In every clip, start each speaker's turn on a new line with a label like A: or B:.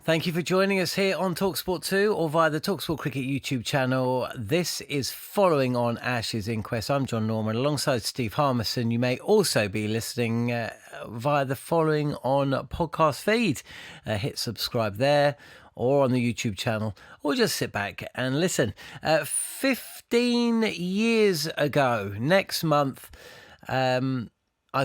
A: Thank you for joining us here on talkSPORT 2 or via the talkSPORT Cricket YouTube channel. This is following on Ash's inquest. I'm Jon Norman alongside Steve Harmison. You may also be listening via the following on podcast feed. Hit subscribe there or on the YouTube channel, or just sit back and listen. 15 years ago, next month, I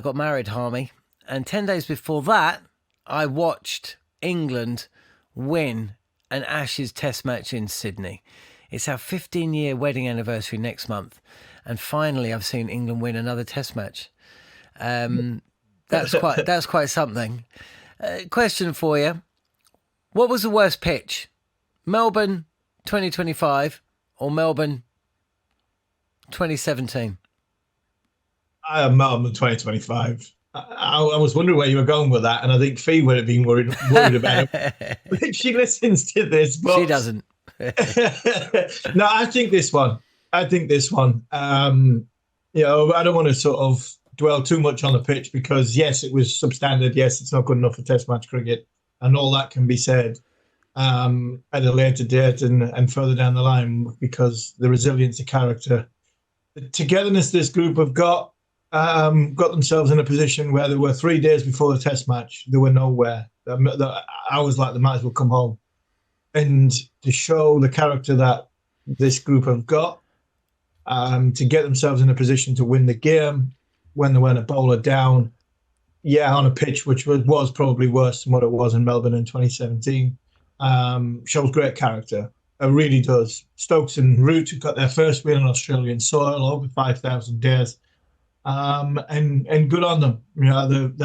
A: got married, Harmy, and 10 days before that, I watched England win an Ashes Test match in Sydney. It's our 15-year wedding anniversary next month, and finally I've seen England win another Test match. That's quite something. Question for you: what was the worst pitch, Melbourne 2025 or Melbourne 2017?
B: Melbourne 2025. I was wondering where you were going with that, and I think Fee would have been worried about it. I think she listens to this, but
A: she doesn't.
B: No, I think this one. I don't want to sort of dwell too much on the pitch because, yes, it was substandard. Yes, it's not good enough for Test match cricket, and all that can be said at a later date and further down the line because the resilience of character, the togetherness this group have got themselves in a position where they were 3 days before the Test match. They were nowhere. I was like, they might as well come home. And to show the character that this group have got, to get themselves in a position to win the game when they went a bowler down, on a pitch which was probably worse than what it was in Melbourne in 2017, shows great character. It really does. Stokes and Root got their first win on Australian soil over 5,000 days. And good on them. You know, they've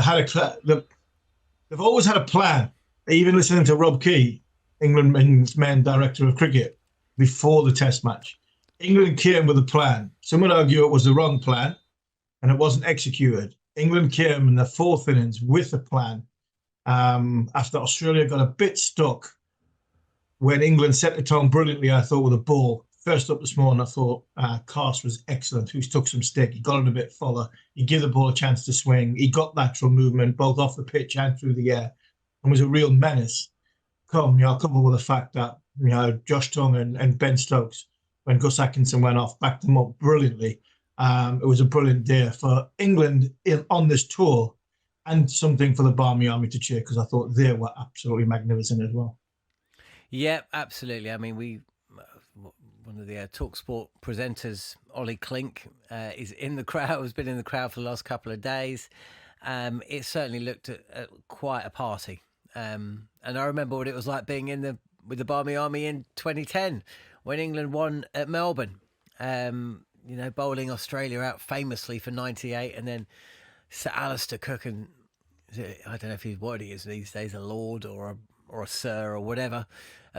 B: always had a plan. Even listening to Rob Key, England's main director of cricket, before the Test match, England came with a plan. Some would argue it was the wrong plan, and it wasn't executed. England came in the fourth innings with a plan. After Australia got a bit stuck, when England set the tone brilliantly, I thought, with a ball. First up this morning, I thought Carse was excellent. He took some stick. He got it a bit fuller. He gave the ball a chance to swing. He got lateral movement, both off the pitch and through the air, and was a real menace. Coupled with the fact that Josh Tongue and Ben Stokes, when Gus Atkinson went off, backed them up brilliantly. It was a brilliant day for England on this tour, and something for the Barmy Army to cheer because I thought they were absolutely magnificent as well.
A: Yeah, absolutely. I mean, one of the talkSPORT presenters, Ollie Klink, is in the crowd, has been in the crowd for the last couple of days. It certainly looked at quite a party. And I remember what it was like being with the Barmy Army in 2010 when England won at Melbourne. Bowling Australia out famously for 98, and then Sir Alistair Cook, and I don't know what he is these days, a lord or a sir or whatever.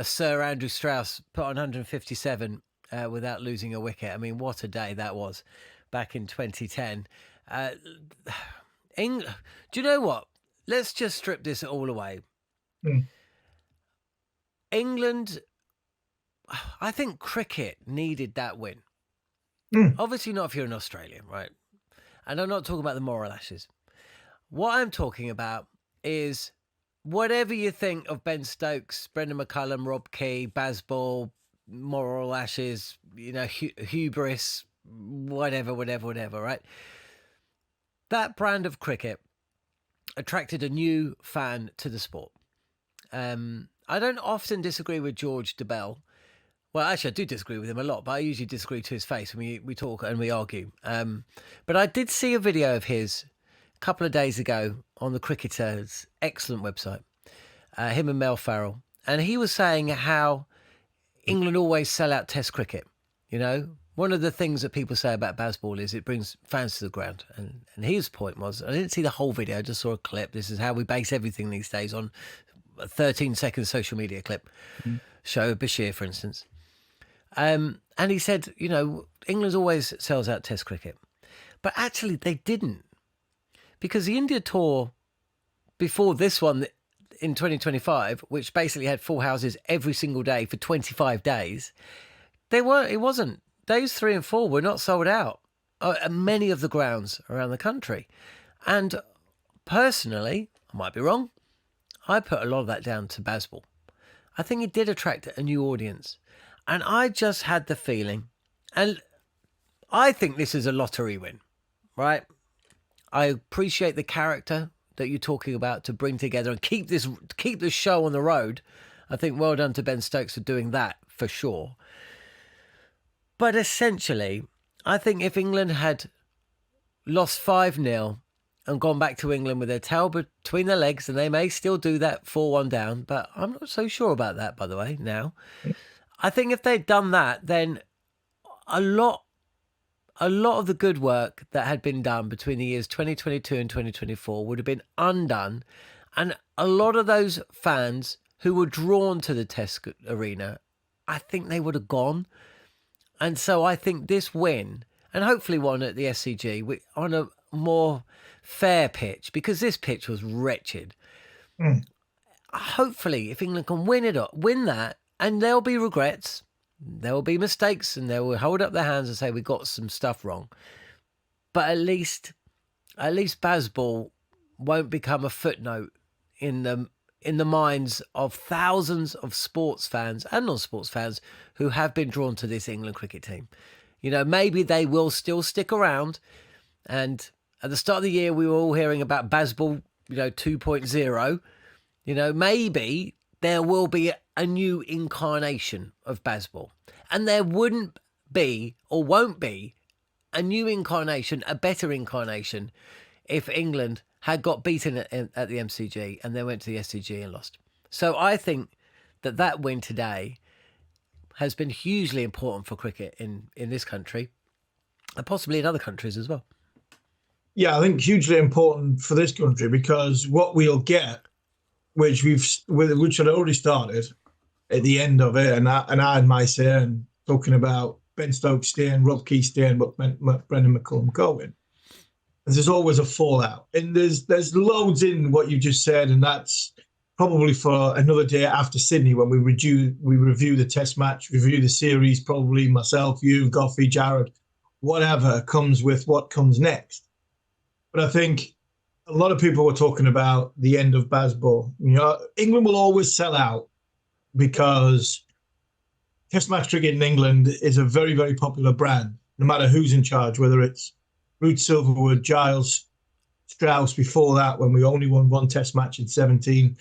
A: Sir Andrew Strauss put on 157 without losing a wicket. I mean, what a day that was back in 2010. Do you know what? Let's just strip this all away. England, I think cricket needed that win. Obviously not if you're in Australia, right? And I'm not talking about the moral ashes. What I'm talking about is whatever you think of Ben Stokes, Brendan McCullum, Rob Key, Bazball, moral ashes, hubris, whatever, right? That brand of cricket attracted a new fan to the sport. I don't often disagree with George DeBell. Well, actually, I do disagree with him a lot, but I usually disagree to his face when we talk and we argue. But I did see a video of his a couple of days ago on the Cricketer's excellent website, him and Mel Farrell. And he was saying how England always sell out Test cricket. One of the things that people say about Bazball is it brings fans to the ground. And his point was, I didn't see the whole video, I just saw a clip. This is how we base everything these days, on a 13-second social media clip. Show Bashir, for instance. And he said, England always sells out Test cricket. But actually they didn't. Because the India tour before this one in 2025, which basically had full houses every single day for 25 days, it wasn't. Days 3 and 4 were not sold out at many of the grounds around the country. And personally, I might be wrong, I put a lot of that down to Bazball. I think it did attract a new audience. And I just had the feeling, and I think this is a lottery win, right? I appreciate the character that you're talking about to bring together and keep the show on the road. I think well done to Ben Stokes for doing that, for sure. But essentially, I think if England had lost 5-0 and gone back to England with their tail between their legs, and they may still do that 4-1 down, but I'm not so sure about that, by the way, now. I think if they'd done that, then a lot of the good work that had been done between the years 2022 and 2024 would have been undone. And a lot of those fans who were drawn to the Test arena, I think they would have gone. And so I think this win, and hopefully one at the SCG, on a more fair pitch, because this pitch was wretched. Hopefully, if England can win that, and there'll be regrets, there will be mistakes, and they will hold up their hands and say we got some stuff wrong. But at least Bazball won't become a footnote in the minds of thousands of sports fans and non-sports fans who have been drawn to this England cricket team. You know, maybe they will still stick around. And at the start of the year, we were all hearing about Bazball, 2.0. Maybe there will be a new incarnation of Bazball. And there wouldn't be, or won't be, a new incarnation, a better incarnation, if England had got beaten at the MCG and then went to the SCG and lost. So I think that win today has been hugely important for cricket in this country, and possibly in other countries as well.
B: Yeah, I think hugely important for this country, because what we'll get, which had already started at the end of it, and I had my say, and talking about Ben Stokes staying, Rob Key staying, but Brendan McCullum going. And there's always a fallout, and there's loads in what you just said, and that's probably for another day after Sydney when we review the Test match, review the series. Probably myself, you, Goffey, Jared, whatever comes with what comes next. But I think a lot of people were talking about the end of Bazball. England will always sell out because Test match cricket in England is a very, very popular brand, no matter who's in charge, whether it's Root Silverwood, Giles, Strauss before that, when we only won one Test match in 17,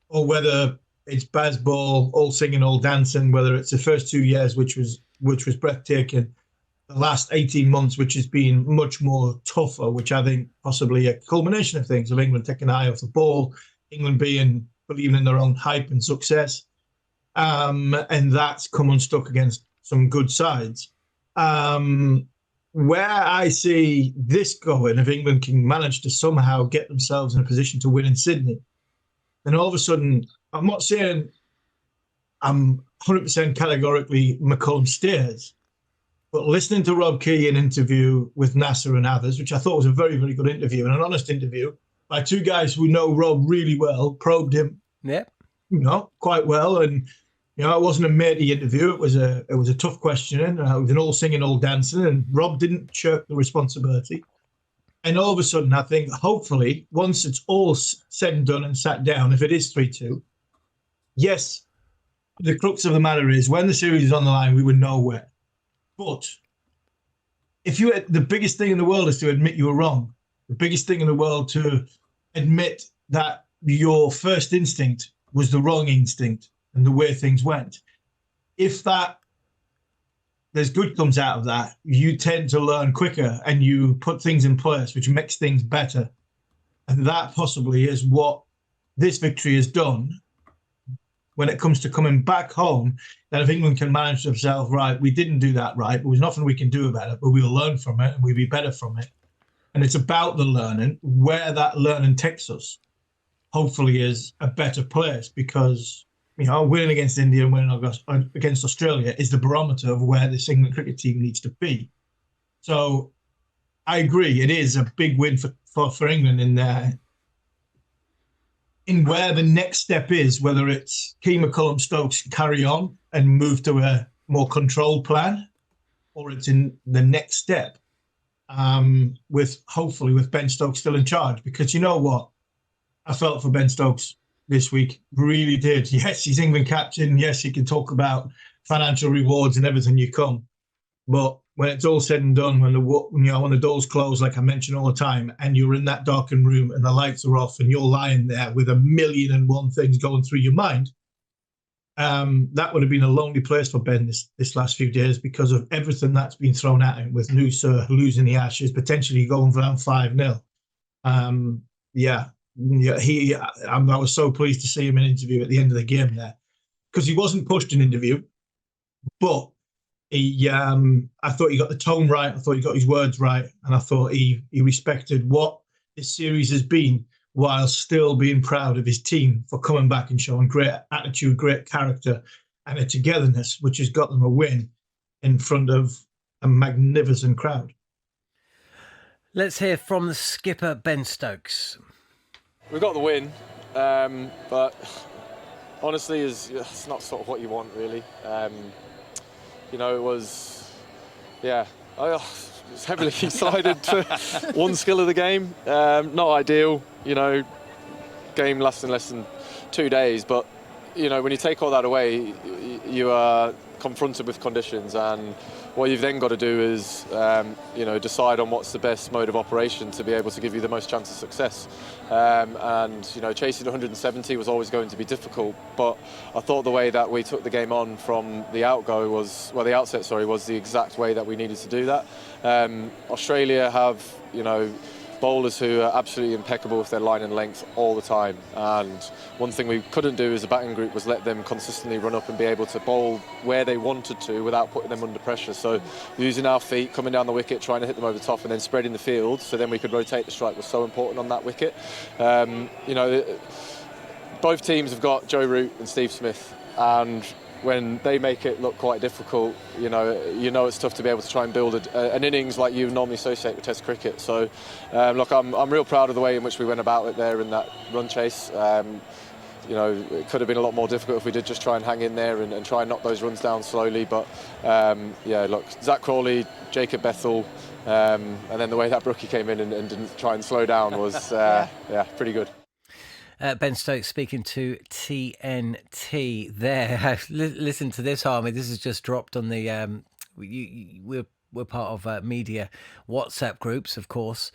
B: or whether it's Bazball, all singing, all dancing, whether it's the first 2 years, which was breathtaking, the last 18 months, which has been much more tougher, which I think possibly a culmination of things, of England taking an eye off the ball, England believing in their own hype and success. And that's come unstuck against some good sides. Where I see this going, if England can manage to somehow get themselves in a position to win in Sydney, then all of a sudden, I'm not saying I'm 100% categorically McCullum stays, but listening to Rob Key in an interview with Nasser and others, which I thought was a very, very good interview and an honest interview by two guys who know Rob really well, probed him, quite well. And it wasn't a matey interview. It was a tough questioning. It was an all singing, all dancing, and Rob didn't shirk the responsibility. And all of a sudden, I think, hopefully, once it's all said and done and sat down, if it is 3-2, yes, the crux of the matter is when the series is on the line, we were nowhere. But the biggest thing in the world is to admit you were wrong. The biggest thing in the world to admit that your first instinct was the wrong instinct and the way things went. If there's good comes out of that, you tend to learn quicker and you put things in place which makes things better. And that possibly is what this victory has done when it comes to coming back home, that if England can manage themselves right, we didn't do that right, but there's nothing we can do about it, but we'll learn from it and we'll be better from it. And it's about the learning, where that learning takes us, hopefully is a better place, because winning against India and winning against Australia is the barometer of where this England cricket team needs to be. So I agree, it is a big win for England in where the next step is, whether it's Key, McCullum, Stokes carry on and move to a more controlled plan, or it's in the next step with Ben Stokes still in charge. Because you know what? I felt for Ben Stokes this week. Really did. Yes, he's England captain. Yes, he can talk about financial rewards and everything you come. But when it's all said and done, when the doors close, like I mention all the time, and you're in that darkened room and the lights are off and you're lying there with 1,000,001 things going through your mind, that would have been a lonely place for Ben this last few days because of everything that's been thrown at him with Noosa losing the Ashes, potentially going down 5-0. I was so pleased to see him in an interview at the end of the game there because he wasn't pushed in interview, but I thought he got the tone right. I thought he got his words right, and I thought he respected what this series has been, while still being proud of his team for coming back and showing great attitude, great character, and a togetherness, which has got them a win in front of a magnificent crowd.
A: Let's hear from the skipper, Ben Stokes.
C: We got the win, but honestly, it's not sort of what you want, really. It was, I was heavily excited for one skill of the game. Not ideal, game lasting less than 2 days, but, when you take all that away, you are confronted with conditions, and what you've then got to do is, decide on what's the best mode of operation to be able to give you the most chance of success. Chasing 170 was always going to be difficult, but I thought the way that we took the game on from the outset was the exact way that we needed to do that. Australia have, bowlers who are absolutely impeccable with their line and length all the time, and one thing we couldn't do as a batting group was let them consistently run up and be able to bowl where they wanted to without putting them under pressure. So using our feet, coming down the wicket, trying to hit them over the top, and then spreading the field so then we could rotate the strike was so important on that wicket. Both teams have got Joe Root and Steve Smith, and when they make it look quite difficult, it's tough to be able to try and build an innings like you normally associate with Test cricket. So, I'm real proud of the way in which we went about it there in that run chase. It could have been a lot more difficult if we did just try and hang in there and try and knock those runs down slowly. But, Zach Crawley, Jacob Bethel, and then the way that Brookie came in and didn't try and slow down was, pretty good.
A: Ben Stokes speaking to TNT there. Listen to this, Harmy. This is just dropped on the... we're part of media WhatsApp groups, of course.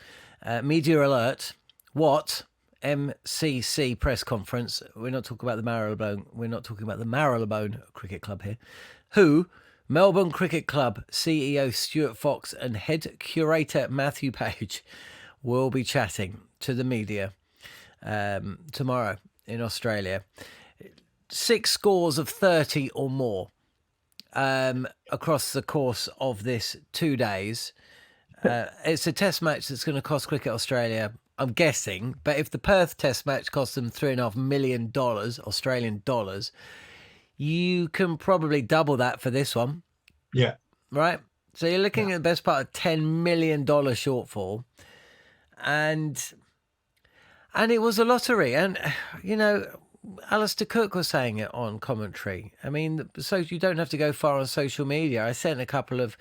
A: Media alert. What? MCC press conference. We're not talking about the Marylebone. We're not talking about the Marylebone Cricket Club here. Who? Melbourne Cricket Club CEO Stuart Fox and head curator Matthew Page will be chatting to the media tomorrow in Australia. 6 scores of 30 or more across the course of this 2 days. It's a test match that's going to cost Cricket Australia, I'm guessing, but if the Perth test match cost them $3.5 million Australian dollars, you can probably double that for this one.
B: Yeah.
A: Right? So you're looking at the best part of $10 million shortfall. And it was a lottery. And, Alistair Cook was saying it on commentary. I mean, so you don't have to go far on social media. I sent a couple of...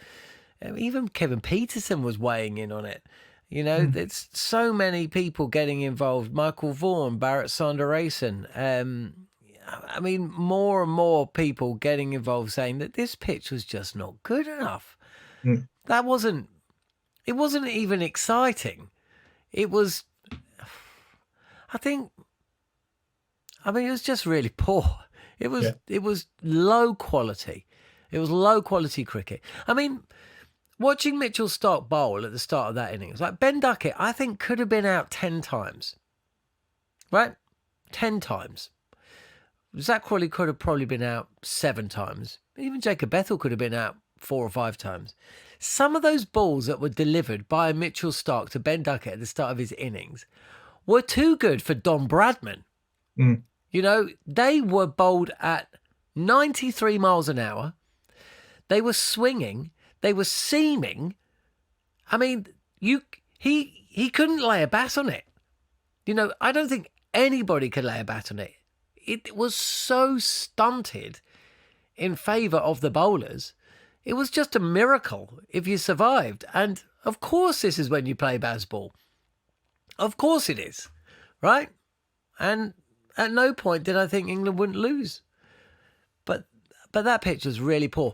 A: Even Kevin Peterson was weighing in on it. It's so many people getting involved. Michael Vaughan, Barrett Sanderson. More and more people getting involved saying that this pitch was just not good enough. It wasn't even exciting. It was... it was just really poor. It was low quality. It was low quality cricket. Watching Mitchell Starc bowl at the start of that innings, like Ben Duckett, I think could have been out 10 times. Right? 10 times. Zach Crawley could have probably been out 7 times. Even Jacob Bethel could have been out 4 or 5 times. Some of those balls that were delivered by Mitchell Starc to Ben Duckett at the start of his innings were too good for Don Bradman. They were bowled at 93 miles an hour. They were swinging. They were seaming. He couldn't lay a bat on it. I don't think anybody could lay a bat on it. It was so stunted in favour of the bowlers. It was just a miracle if you survived. And of course this is when you play baseball. Of course it is, right? And At no point did I think England wouldn't lose. But that pitch was really poor.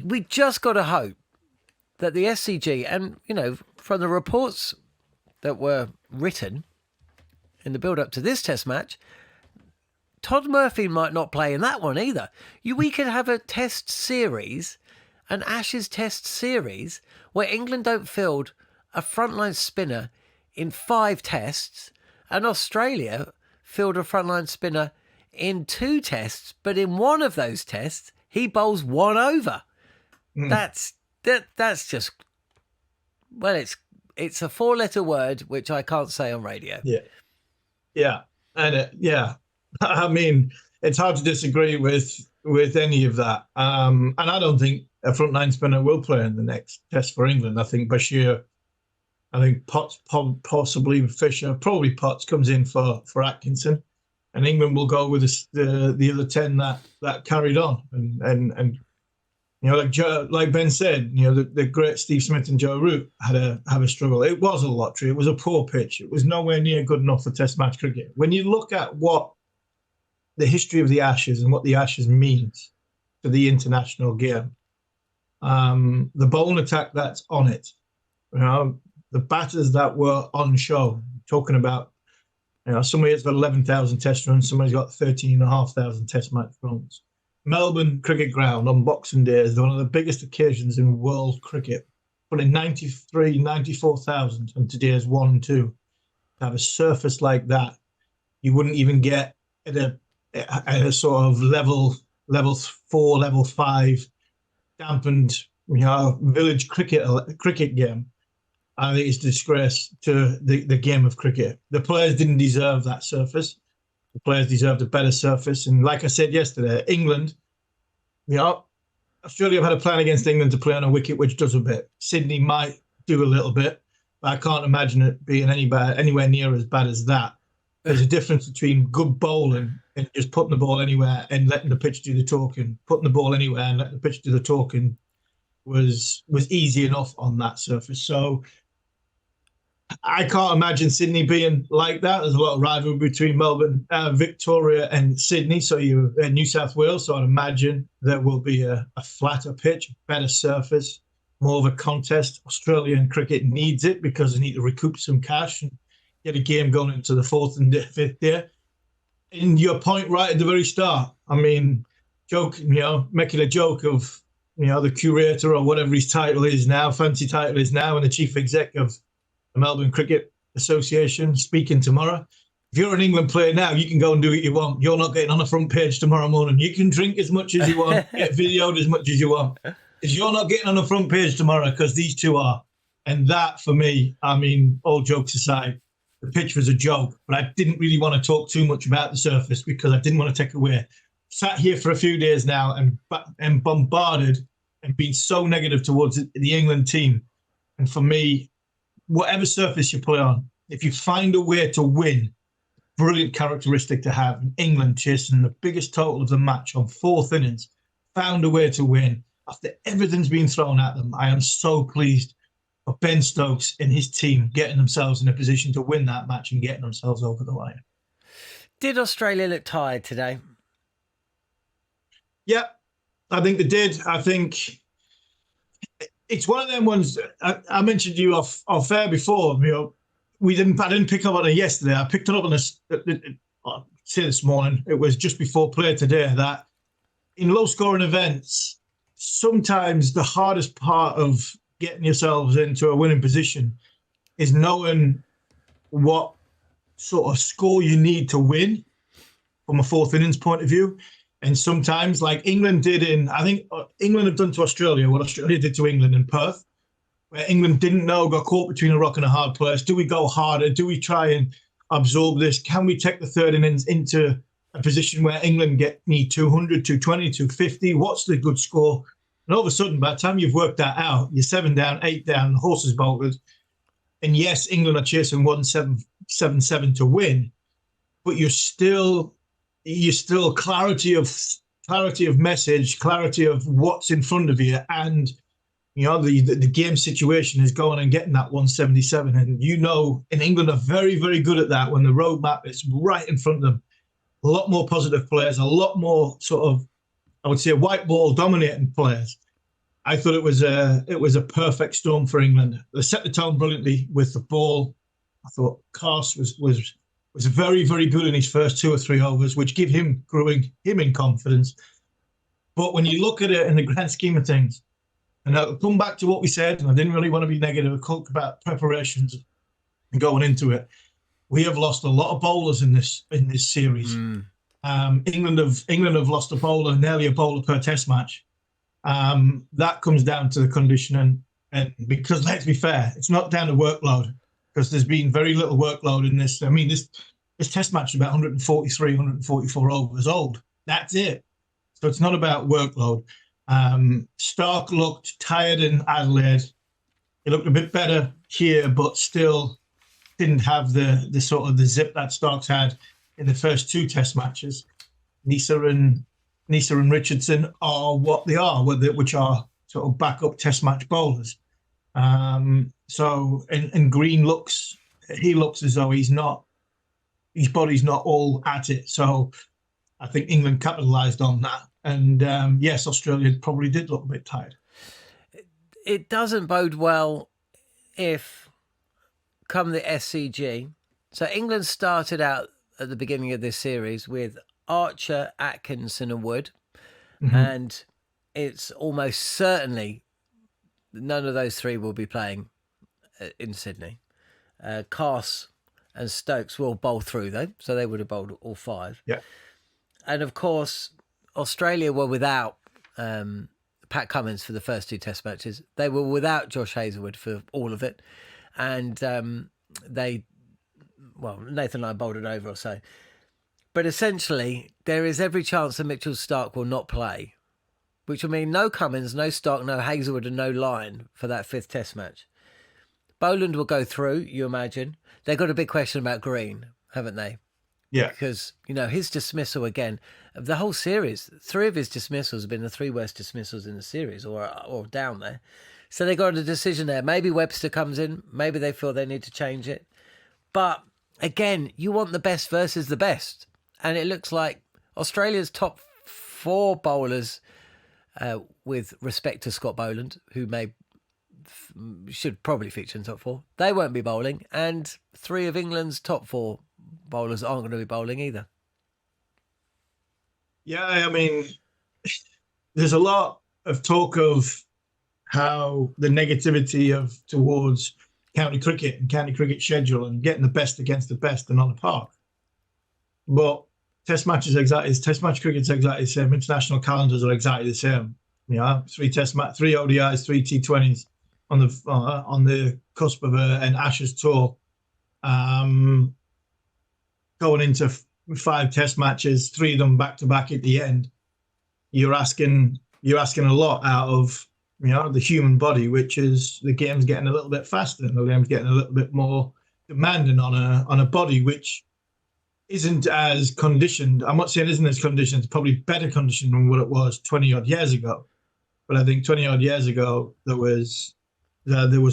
A: We just got to hope that the SCG, and, from the reports that were written in the build-up to this test match, Todd Murphy might not play in that one either. We could have a test series, an Ashes test series, where England don't field a frontline spinner in 5 tests, and Australia field a frontline spinner in 2 tests, but in one of those tests, he bowls 1 over. That's just, well, it's a 4-letter word which I can't say on radio.
B: Yeah, and I mean, it's hard to disagree with any of that. And I don't think a frontline spinner will play in the next test for England. I think Bashir, Potts, possibly Fisher, probably Potts comes in for Atkinson, and England will go with the other 10 that carried on. And like Ben said, the great Steve Smith and Joe Root had a struggle. It was a lottery. It was a poor pitch. It was nowhere near good enough for Test match cricket. When you look at what the history of the Ashes and what the Ashes means to the international game, the bowling attack that's on it, the batters that were on show, talking about, somebody's got 11,000 test runs, somebody's got 13,500 test match runs. Melbourne Cricket Ground on Boxing Day is one of the biggest occasions in world cricket. But in 93, 94,000, and today is 1 and 2. To have a surface like that, you wouldn't even get at a sort of level 4, level 5, dampened, village cricket game. I think it's a disgrace to the game of cricket. The players didn't deserve that surface. The players deserved a better surface. And like I said yesterday, England, Australia have had a plan against England to play on a wicket which does a bit. Sydney might do a little bit, but I can't imagine it being anywhere near as bad as that. There's a difference between good bowling and just putting the ball anywhere and letting the pitch do the talking. Putting the ball anywhere and letting the pitch do the talking was easy enough on that surface. So I can't imagine Sydney being like that. There's a lot of rivalry between Melbourne, Victoria and Sydney, so New South Wales. So I'd imagine there will be a flatter pitch, better surface, more of a contest. Australian cricket needs it because they need to recoup some cash and get a game going into the 4th and 5th day. And your point right at the very start, I mean, making a joke of, the curator or whatever his title is now, fancy title is now, and the chief exec of the Melbourne Cricket Association speaking tomorrow. If you're an England player now, you can go and do what you want. You're not getting on the front page tomorrow morning. You can drink as much as you want, get videoed as much as you want. Because you're not getting on the front page tomorrow, because these two are. And that, for me, I mean, all jokes aside, the pitch was a joke, but I didn't really want to talk too much about the surface because I didn't want to take away. Sat here for a few days now and bombarded and been so negative towards the England team. And for me, whatever surface you play on, if you find a way to win, brilliant characteristic to have. And England chasing the biggest total of the match on 4th innings, found a way to win after everything's been thrown at them. I am so pleased for Ben Stokes and his team getting themselves in a position to win that match and getting themselves over the line.
A: Did Australia look tired today?
B: Yeah, I think they did. I think it's one of them ones. I mentioned you off air before. I didn't pick up on it yesterday. I picked it up on this morning. It was just before play today that in low-scoring events, sometimes the hardest part of getting yourselves into a winning position is knowing what sort of score you need to win from a 4th innings point of view. And sometimes, like England did I think England have done to Australia what Australia did to England in Perth, where England didn't know, got caught between a rock and a hard place. Do we go harder? Do we try and absorb this? Can we take the 3rd innings into a position where England need 200, 220, 250? What's the good score? And all of a sudden, by the time you've worked that out, you're 7 down, 8 down, the horse is bolted. And yes, England are chasing 177 to win, but you're still clarity of message, clarity of what's in front of you, and the game situation is going and getting that 177. And in England are very, very good at that when the roadmap is right in front of them. a lot more positive players, a lot more sort of, I would say, white ball dominating players. I thought it was a perfect storm for England. They set the tone brilliantly with the ball. I thought Carse was very, very good in his first 2 or 3 overs, which grew him in confidence. But when you look at it in the grand scheme of things, and I'll come back to what we said, and I didn't really want to be negative, I talked about preparations and going into it. We have lost a lot of bowlers in this series. England have lost a bowler, nearly a bowler per test match. That comes down to the conditioning, and because let's be fair, it's not down to workload, because there's been very little workload in this. I mean, this test match is about 143, 144 overs old. That's it. So it's not about workload. Stark looked tired in Adelaide. He looked a bit better here, but still didn't have the sort of the zip that Stark's had in the first 2 test matches. Nisa and Richardson are what they are, which are sort of backup test match bowlers. So Green looks as though his body's not all at it. So I think England capitalised on that. And yes, Australia probably did look a bit tired.
A: It doesn't bode well if, come the SCG, so England started out at the beginning of this series with Archer, Atkinson and Wood. And it's almost certainly none of those 3 will be playing in Sydney. Carse and Stokes will bowl through, though, so they would have bowled all 5.
B: Yeah.
A: And, of course, Australia were without Pat Cummins for the first 2 test matches. They were without Josh Hazlewood for all of it. And Nathan and I bowled it over or so. But essentially, there is every chance that Mitchell Starc will not play, which will mean no Cummins, no Starc, no Hazlewood and no Lyon for that 5th test match. Boland will go through, you imagine. They've got a big question about Green, haven't they?
B: Yeah.
A: Because, his dismissal again, of the whole series, 3 of his dismissals have been the 3 worst dismissals in the series or down there. So they got a decision there. Maybe Webster comes in. Maybe they feel they need to change it. But again, you want the best versus the best. And it looks like Australia's top 4 bowlers, with respect to Scott Boland, who should probably feature in top 4, they won't be bowling. And 3 of England's top 4 bowlers aren't going to be bowling either.
B: Yeah, I mean, there's a lot of talk of how the negativity towards county cricket and county cricket schedule and getting the best against the best and on the park. But test match cricket's exactly the same. International calendars are exactly the same. 3 ODIs, 3 T20s on the cusp of an Ashes tour. Going into 5 test matches, 3 of them back to back at the end. You're asking a lot out of the human body, which is the game's getting a little bit faster and the game's getting a little bit more demanding on a body which isn't as conditioned. I'm not saying it isn't as conditioned, it's probably better conditioned than what it was 20 odd years ago. But I think 20 odd years ago there was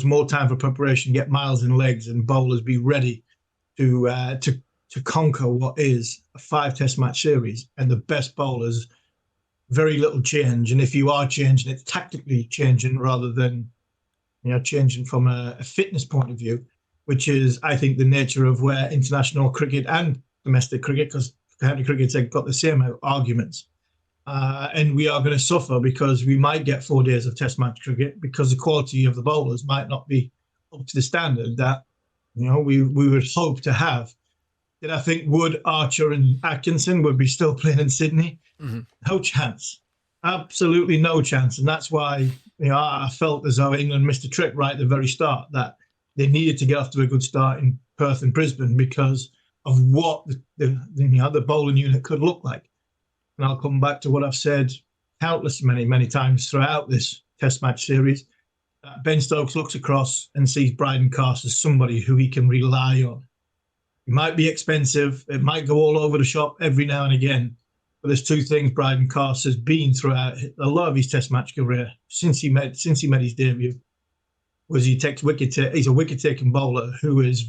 B: more time for preparation, get miles in legs, and bowlers be ready to conquer what is a 5 test match series. And the best bowlers, very little change. And if you are changing, it's tactically changing rather than changing from a fitness point of view, which is, I think, the nature of where international cricket and domestic cricket, because county cricket's got the same arguments. And we are going to suffer because we might get 4 days of test match cricket because the quality of the bowlers might not be up to the standard that we would hope to have. Did I think Wood, Archer and Atkinson would be still playing in Sydney? No chance. Absolutely no chance. And that's why I felt as though England missed a trick right at the very start, that they needed to get off to a good start in Perth and Brisbane because of what the bowling unit could look like. And I'll come back to what I've said countless many times throughout this test match series. Ben Stokes looks across and sees Bryden Carse as somebody who he can rely on. It might be expensive. It might go all over the shop every now and again. But there's 2 things Bryden Carse has been throughout a lot of his test match career since he made his debut. Was he takes wicket? He's a wicket-taking bowler who is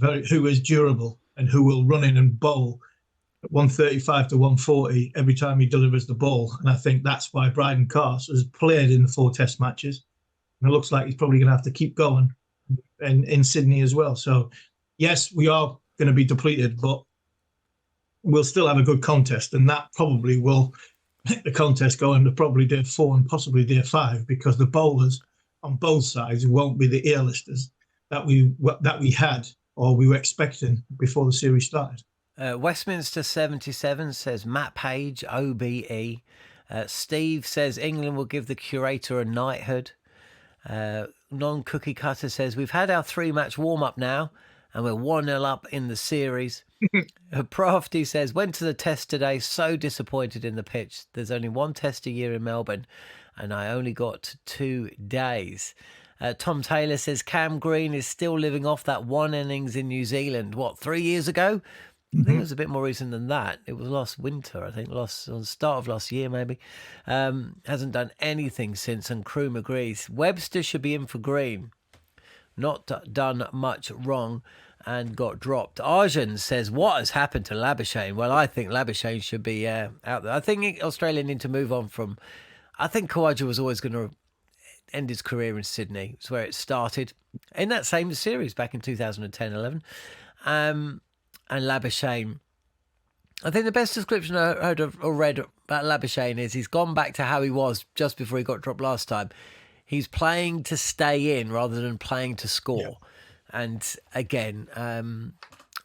B: durable and who will run in and bowl 135 to 140 every time he delivers the ball. And I think that's why Bryden Carse has played in the 4 Test matches. And it looks like he's probably going to have to keep going in Sydney as well. So, yes, we are going to be depleted, but we'll still have a good contest. And that probably will make the contest go into probably day 4 and possibly day 5, because the bowlers on both sides won't be the A-listers that we had or we were expecting before the series started.
A: Westminster 77 says Matt Page, OBE. Steve says England will give the curator a knighthood. Non-cookie cutter says we've had our 3-match warm-up now and we're 1-0 up in the series. Crafty says went to the test today, so disappointed in the pitch. There's only 1 test a year in Melbourne and I only got 2 days. Tom Taylor says Cam Green is still living off that 1 innings in New Zealand. What, 3 years ago? I think it was a bit more recent than that. It was last winter, I think, on the start of last year, maybe. Hasn't done anything since, and Kroom agrees. Webster should be in for Green. Not done much wrong and got dropped. Arjun says, what has happened to Labuschagne? Well, I think Labuschagne should be out there. I think Australia need to move on from... I think Khawaja was always going to end his career in Sydney. It's where it started. In that same series back in 2010-11. And Labuschagne, I think the best description I heard or read about Labuschagne is he's gone back to how he was just before he got dropped last time. He's playing to stay in rather than playing to score. Yeah. And again,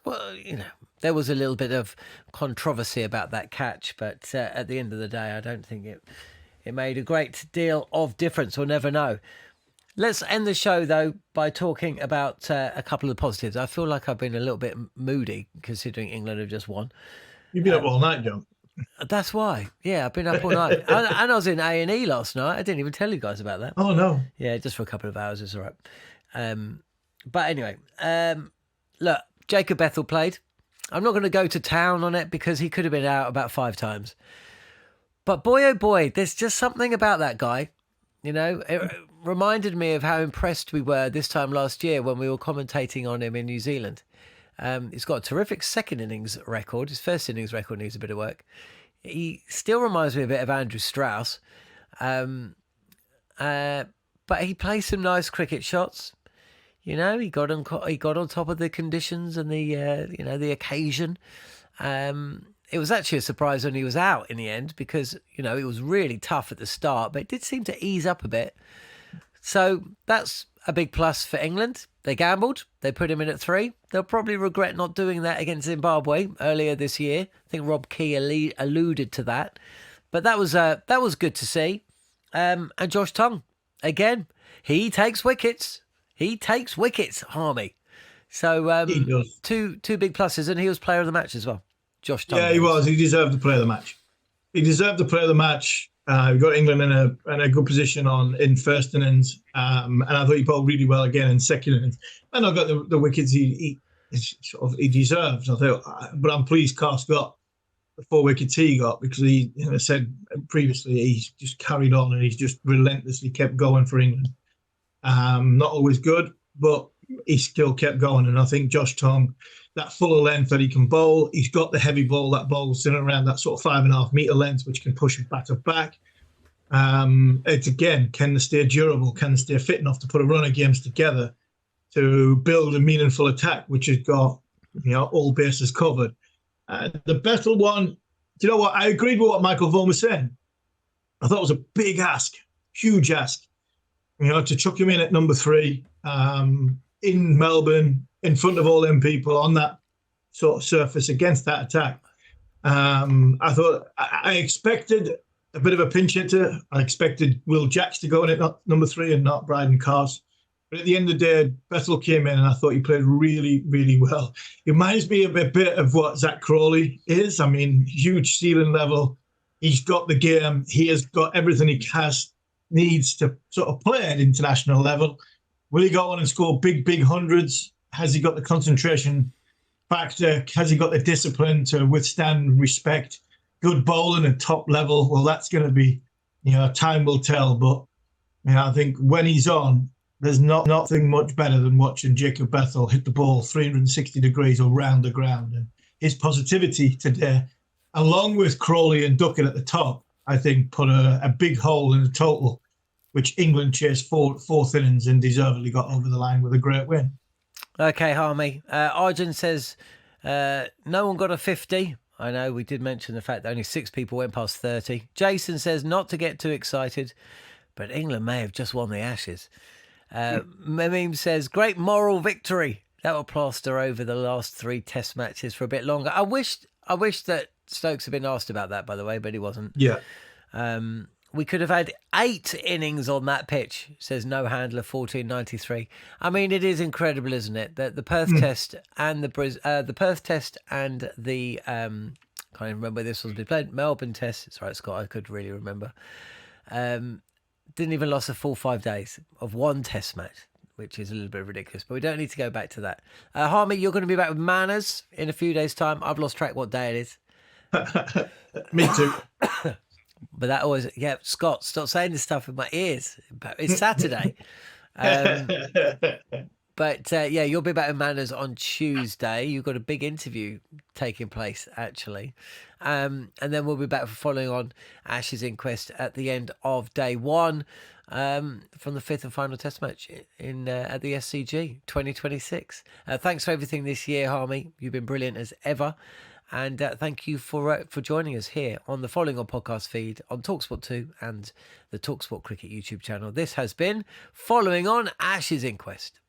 A: well, you know, there was a little bit of controversy about that catch, but at the end of the day, I don't think it made a great deal of difference. We'll never know. Let's end the show, though, by talking about a couple of positives. I feel like I've been a little bit moody, considering England have just won.
B: You've been up all night, John.
A: That's why. Yeah, I've been up all night. and I was in A&E last night. I didn't even tell you guys about that.
B: Oh, no.
A: Yeah, just for a couple of hours. It's all right. But anyway, look, Jacob Bethel played. I'm not going to go to town on it because he could have been out about 5 times. But boy, oh boy, there's just something about that guy. You know, it reminded me of how impressed we were this time last year when we were commentating on him in New Zealand. He's got a terrific second innings record. His first innings record needs a bit of work. He still reminds me a bit of Andrew Strauss. But he plays some nice cricket shots. You know, he got on top of the conditions and the occasion. It was actually a surprise when he was out in the end because, you know, it was really tough at the start, but it did seem to ease up a bit. So that's a big plus for England. They gambled. They put him in at 3. They'll probably regret not doing that against Zimbabwe earlier this year. I think Rob Key alluded to that. But that was good to see. And Josh Tongue, again, he takes wickets. He takes wickets, Harmy. So two big pluses, and he was player of the match as well. Josh Tongue.
B: Yeah, he was. He deserved to play the match. He deserved to play the match. We got England in a good position in first innings, and I thought he bowled really well again in second innings. And I got the wickets he deserved. I thought, but I'm pleased Carse got the 4 wickets he got because he, you know, said previously he's just carried on and he's just relentlessly kept going for England. Not always good, but he still kept going. And I think Josh Tongue, that fuller length that he can bowl, he's got the heavy ball that bowls in around that sort of 5.5 metre length, which can push him batter back. It's again, can they stay durable? Can they stay fit enough to put a run of games together to build a meaningful attack, which has got, you know, all bases covered? The Bethel one, do you know what? I agreed with what Michael Vaughan was saying. I thought it was a big ask, huge ask, you know, to chuck him in at number 3 in Melbourne, in front of all them people on that sort of surface against that attack. I thought I expected a bit of a pinch hitter. I expected Will Jacks to go in at number 3 and not Bryden Carse. But at the end of the day, Bethel came in and I thought he played really, really well. It reminds me a bit of what Zach Crawley is. I mean, huge ceiling level. He's got the game. He has got everything he needs to sort of play at international level. Will he go on and score big hundreds? Has he got the concentration factor? Has he got the discipline to withstand respect? Good bowling at top level. Well, that's going to be, you know, time will tell. But, you know, I think when he's on, there's nothing much better than watching Jacob Bethel hit the ball 360 degrees around the ground. And his positivity today, along with Crawley and Duckett at the top, I think put a big hole in the total, which England chased fourth innings and deservedly got over the line with a great win.
A: Okay, Harmy. Arjun says no one got a 50. I know we did mention the fact that only 6 people went past 30. Jason says not to get too excited, but England may have just won the Ashes. Memim says great moral victory. That will plaster over the last 3 test matches for a bit longer. I wish that Stokes had been asked about that, by the way, but he wasn't.
B: Yeah.
A: We could have had 8 innings on that pitch, says No Handler 1493. I mean, it is incredible, isn't it? That the Perth Test and the Perth Test and the can't even remember where this was played. Melbourne Test. It's right, Scott. I could really remember. Didn't even last a full 5 days of one Test match, which is a little bit ridiculous. But we don't need to go back to that. Harmy, you're going to be back with Manners in a few days' time. I've lost track what day it is.
B: Me too.
A: But that always, Scott, stop saying this stuff in my ears. It's Saturday. But you'll be back in Manners on Tuesday. You've got a big interview taking place, actually. And then we'll be back for following on Ash's inquest at the end of day 1 from the 5th and final test match at the SCG 2026. Thanks for everything this year, Harmy. You've been brilliant as ever. And thank you for joining us here on the Following On podcast feed on talkSPORT 2 and the talkSPORT Cricket YouTube channel. This has been Following On Ash's Inquest.